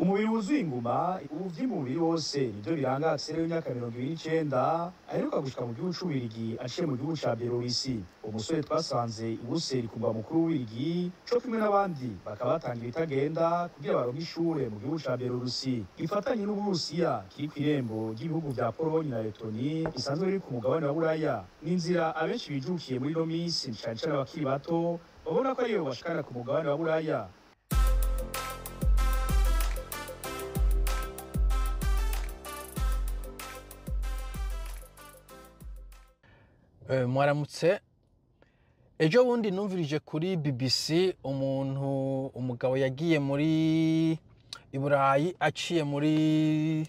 umubiri wuzuye inguma ubuvyimba umubiri wose nivyo biranga Axel w'imyaka 29 aheruka gushika mu gihugu c'Ububirigi aciye mu gihugu ca Belarus. Umusore twasanze i Buruseli ku mugwa mukuru w'Ububirigi co kimwe n'abandi bakaba batangira itagenda kugira baronke ishure mu gihugu ca Belarus gifatanye n'Uburusiya kiri kw'irembo ry'ibihugu vya Pologne na Letoni bisanzwe biri ku mugabane wa Buraya. N'inzira abenshi bijukiye muri no misi cane cane abakiri bato babona ko ariyo bashikana ku mugabane wa Buraya. Mwaramutse. Ejo bundi numvirije kuri BBC umugabo yagiye muri Iburayi aciye muri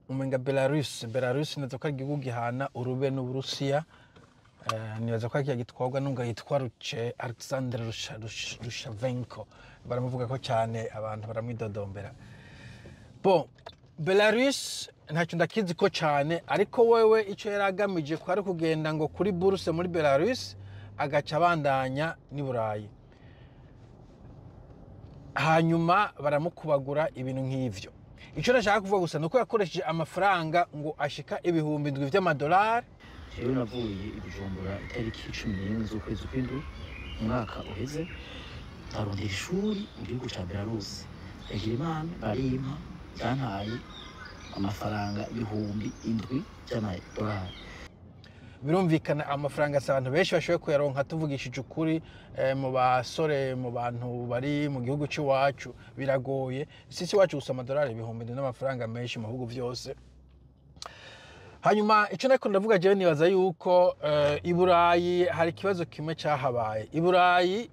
umenga Belarus nazo ko igihugu gihana urube n'Uburusiya. Nibaza ko gitwarwa n'unga yitwa Alexander Rushavenko. Baramuvuga ko cyane abantu baramwidodombera. Bon, Belarus ntacyo ndakizi ko cyane, ariko wewe icyo yaragamije ko ari kugenda ngo kuri buruse muri Belarus agaca bandanya ni Burayi, hanyuma baramukubagura ibintu nk'ivyo. Icyo nashaka kuvuga gusa nuko yakoresheje amafaranga ngo ashika ibihumbi 7 by'amadolari. Jewe navuye i Bujumbura itariki 11 z'ukwezi kw'indwi umwaka uheze, ndarondera ishuri mu gihugu ca Belarus. Yagira Imana barimpa yantaye amafaranga ibihumbi 7 by'amadolari. Birumvikana amafaranga abantu benshi bashoboye kuyaronka, tuvugishije ukuri mu basore, mu bantu bari mu gihugu cy'iwacu biragoye. Sisi wacu gusa amadolari ibihumbi n'amafaranga menshi mu bihugu byose. Hanyuma icyo nako ndavuga jewe nibaza yuko i Burayi hari ikibazo kimwe cyahabaye. I Burayi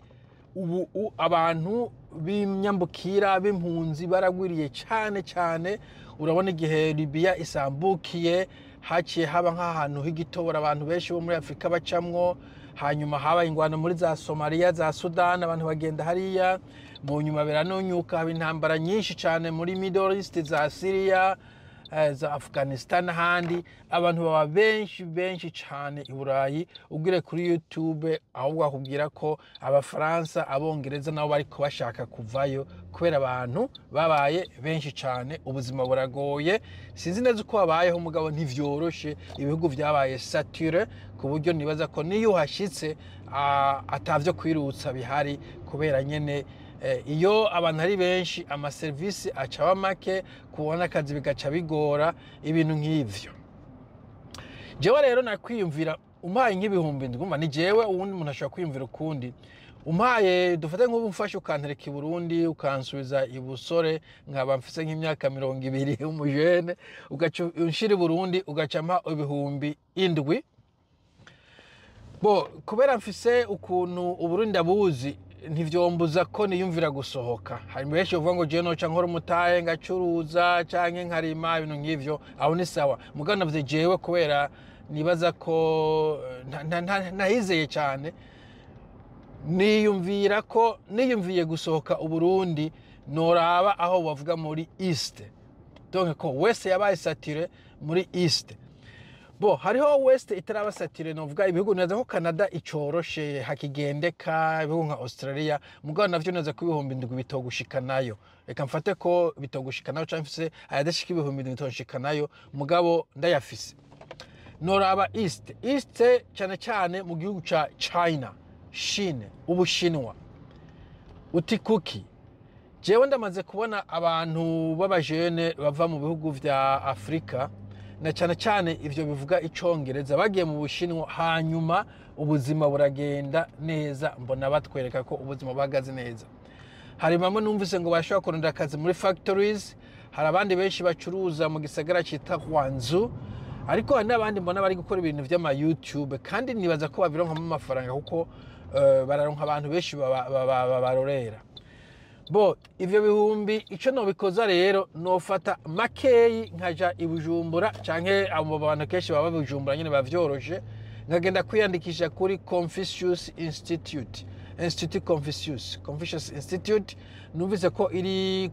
ubu abantu b'imyambukira b'impunzi baragwiriye cyane. Urabona igihe Libya isambukiye haciye haba nk'ahantu h'igitobora abantu benshi bo muri Afrika bacamwo, hanyuma haba ingwano muri za Somalia, za Sudan, abantu bagenda hariya, mu nyuma beranonyuka haba intambara nyinshi cyane muri Middle East, za Syria, za Afghanistan n'ahandi. Abantu baba benshi cyane i Burayi. Ugire kuri YouTube ahubwo akubwira ko Abafaransa, Abongereza nabo bariko bashaka kuvayo kubera abantu babaye benshi cyane, ubuzima buragoye. Sinzi neza uko babayeho mugabo ntivyoroshe, ibihugu vyabaye sature ku buryo nibaza ko niyo uhashitse atavyo kwirutsa bihari, kubera nyene iyo abantu ari benshi amaserivisi acaba make, kubona akazi bigaca bigora, ibintu nk'ivyo. Jewe rero nakwiyumvira umpaye nk'ibihumbi ndumva ni jewe, uwundi muntu ashobora kwiyumvira ukundi. Umpaye dufate nk'ubu mfashe ukantereka i Burundi ukansubiza i Busore, nkaba mfise nk'imyaka 20 umujene, ugaca unshira i Burundi ugaca mpa ibihumbi 7. Bo kubera mfise ukuntu Uburundi abuzi ntivyombuza ko niyumvira gusohoka. Hari benshi bavuga ngo je noca nkora umutahe ngacuruza canke nkarima ibintu nk'ivyo, aho ni sawa. Mugabo navuze jewe kubera nibaza ko nahizeye cyane, niyumviye gusohoka Uburundi noraba aho bavuga muri East, donc ko West yabaye satire muri East. Bo hariho West itaraba satire, novuga ibihugu neza ko Canada icoroshe hakigendeka, ibihugu nka Australia, mugabo navyo neza ko ibihumbi 7 bitogushikanayo. Reka mfate ko bitogushikanayo canke mfise ayadashika ibihumbi 7 bitogushikanayo, mugabo ndayafise. Noraba East cyane mu gihugu ca China, Chine, Ubushinwa, utikuki. Jewe ndamaze kubona abantu b'abajene bava mu bihugu vya Afrika, na cyane ivyo bivuga icongereza, bagiye mu Bushinwa, hanyuma ubuzima buragenda neza, mbona batwereka ko ubuzima bagaze neza. Hari bamwe numvise ngo bashobora kurondera akazi muri factories, hari abandi benshi bacuruza mu gisagara cita Guangzhou, ariko hari n'abandi mbona bari gukora ibintu vy'ama YouTube, kandi nibaza ko babironka mu mafaranga kuko bararonka abantu benshi barorera. Bo ivyo bihumbi ico nobikoza rero, nofata makeyi nkaja i Bujumbura, canke abo bantu kenshi baba Bujumbura nyene bavyoroshe, nkagenda kwiyandikisha kuri Confucius Institute, Confucius Institute. Numvise ko iri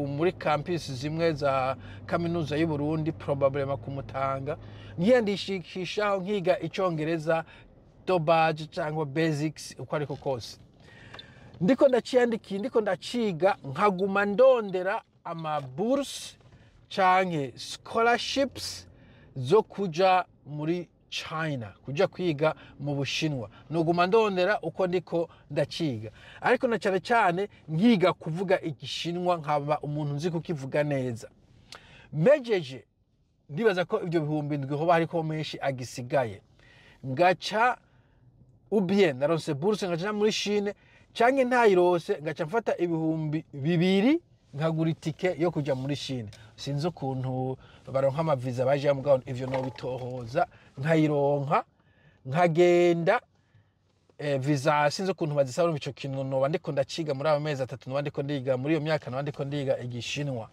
muri campus zimwe za kaminuza y'u Burundi, probablement ku Mutanga. Nkiyandikishaho nkiga icongereza, Dobage cyangwa basics uko ariko kose. ndiko ndaciyandikiye ndiko ndaciga nkaguma ndondera amaburse canke scholarships zo kuja muri China, kuja kwiga mu Bushinwa. Nuguma ndondera uko ndiko ndaciga, ariko na cyane cyane nkiga kuvuga igishinwa nkaba umuntu nzi kukivuga neza. Mejeje ndibaza ko ibyo bihumbi ndwi hoba hariko menshi agisigaye, ngaca ubien naronse burse ngaca muri Chine, canke ntayirose ngaca mfata ibihumbi 2 nkagura itike yo kuja muri Chine. Sinzi ukuntu baronka amaviza baje mugabo ivyo no bitohoza, nkayironka nkagenda visa sinzi ukuntu bazisaba mu ico kintu no bandiko ndaciga muri aba mezi 3 no bandiko ndiga muri iyo myaka no bandiko ndiga igishinwa.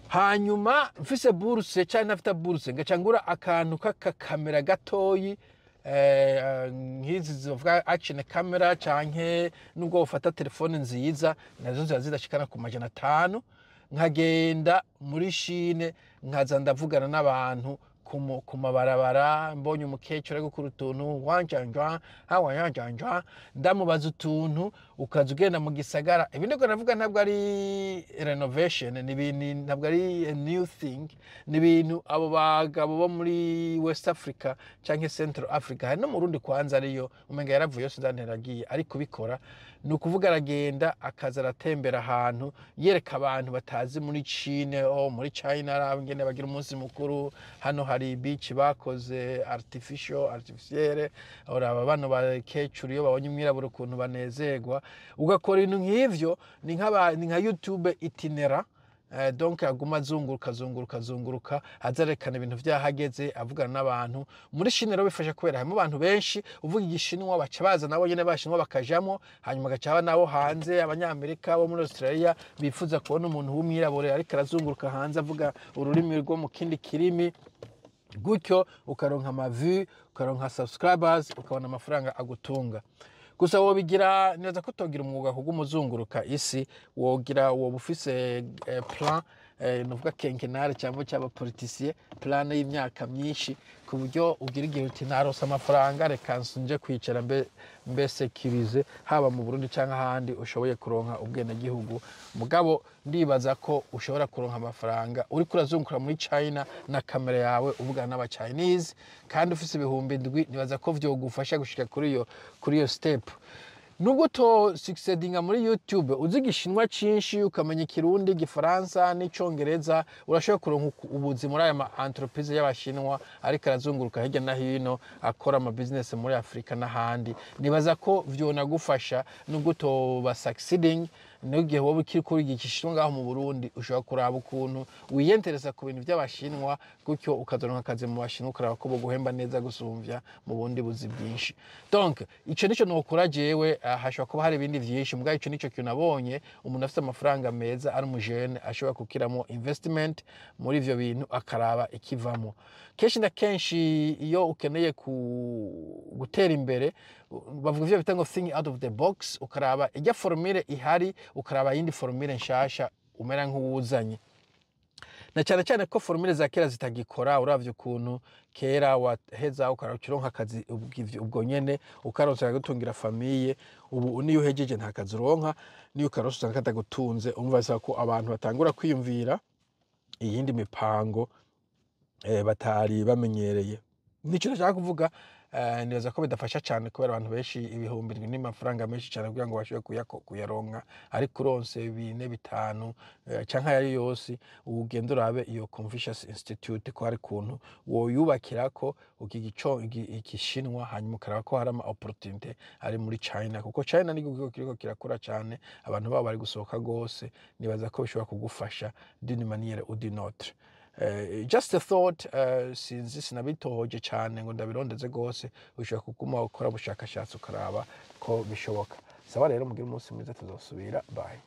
Hanyuma mfise burse cyane nafita burse ngaca ngura akantu k'akakamera gatoyi nk'izi zivuga action camera canke nubwo ufata telefone nziza nazo zidashikana ku 500, nkagenda muri Chine nkaza ndavugana n'abantu ku mabarabara, mbonye umukecuru ari gukora utuntu wanjanja hawanjanja ndamubaza utuntu, ukaza ugenda mu gisagara. Ibindi ko navuga ntabwo ari renovation, ni ibintu ntabwo ari a new thing, ni ibintu abo bagabo bo muri West Africa canke Central Africa, hari no mu Burundi kwanza ariyo umenga yaravuye yose ndanteragiye, ariko bikora ni ukuvuga aragenda akaza aratembera ahantu yereka abantu batazi muri Chine muri China arangene bagira umunsi mukuru, hano hari beach bakoze artificielle, aba bano bakecuru iyo babonye umwirabura ukuntu banezerwa, ugakora ibintu nk'ivyo. Ni nka YouTube itinera, donc aguma zunguruka azarekana ibintu vyahageze, avugana n'abantu muri Chine. Rero bifasha kubera harimo abantu benshi uvuga igishinwa baca baza nabo nyene bashinwa bakajamo, hanyuma gacaba nabo hanze abanyamerika bo muri Australia bifuza kubona umuntu w'umwirabure ariko arazunguruka hanze avuga ururimi rwo mu kindi kirimi, gutyo ukaronka amavu, ukaronka subscribers, ukabona amafaranga agutunga. Gusa wobigira neza ko togira umwuga kugumuzunguruka isi, wogira wo bufise plan nuvuga kenkenare cyangwa cyaba politicien plan y'imyaka myinshi, ku buryo ugira igihe uti narose amafaranga reka nje kwicara mbe securize haba mu Burundi cyangwa ahandi ushoboye kuronka ubwene gihugu. Mugabo ndibaza ko ushobora kuronka amafaranga uri kurazungura muri China na kamera yawe uvugana n'aba Chinese, kandi ufise ibihumbi 7, nibaza ko vyo gufasha gushika kuri iyo step. Nubwo to succeedinga muri YouTube uzi igishinwa cinshi, ukamenya Kirundi, Gifaransa n'icongereza, urashobora kuronka ubuzi muri aya entreprise y'abashinwa ariko arazunguruka hirya na hino akora ama business muri Afrika n'ahandi. Nibaza ko vyo nagufasha nubwo to ba succeeding, n'igihe wowe ukiri kuri igishinwa ngaho mu Burundi ushobora kuraba ukuntu wiyentereza ku bintu by'abashinwa, gutyo ukazoronka akazi mu bashinwa ukaraba ko boguhemba neza gusumvya mu bundi buzi bwinshi. Donc ico nico nokora jewe, hashobora kuba hari ibindi vyinshi, mugabo ico nico kintu nabonye umuntu afite amafaranga meza ari umujene ashobora kukiramo investment muri ivyo bintu akaraba ikivamo. Kenshi na kenshi iyo ukeneye gutera imbere bavuga ivyo bita ngo think out of the box, ukaraba ijya formule ihari ukaraba yindi formule nshasha umera nk'uwuzanye. Na cyane ko formule za kera zitagikora, uravye ukuntu kera waheza ukaronka akazi ubwo nyene ukaronsa gutungira famille, ubu niyo uhejeje nta kazi uronka, niyo ukaronsa katagutunze. Umva ko abantu batangura kwiyumvira iyindi mipango batari bamenyereye. Nico nashaka kuvuga, nibaza ko bidafasha cyane kubera abantu benshi ibihumbi n'amafaranga menshi cyane kugira ngo bashobore kuyaronka, ariko uronse 4-5 canka yari yose ugenda urabe iyo Confucius Institute ko hari kuntu woyubakira ko igishinwa, hanyuma ukaraba ko hari ama opportunity ari muri China, kuko China ni igihugu kiriko kirakura cyane, abantu babo bari gusohoka gose. Nibaza ko bishobora kugufasha d'une manière ou d'une autre. Just a thought, sinzi sinabitohoje cyane ngo ndabirondeze gose, ushobora kuguma ukora ubushakashatsi ukaraba ko bishoboka. Sawa rero mugire umunsi mwiza, tuzosubira, bye.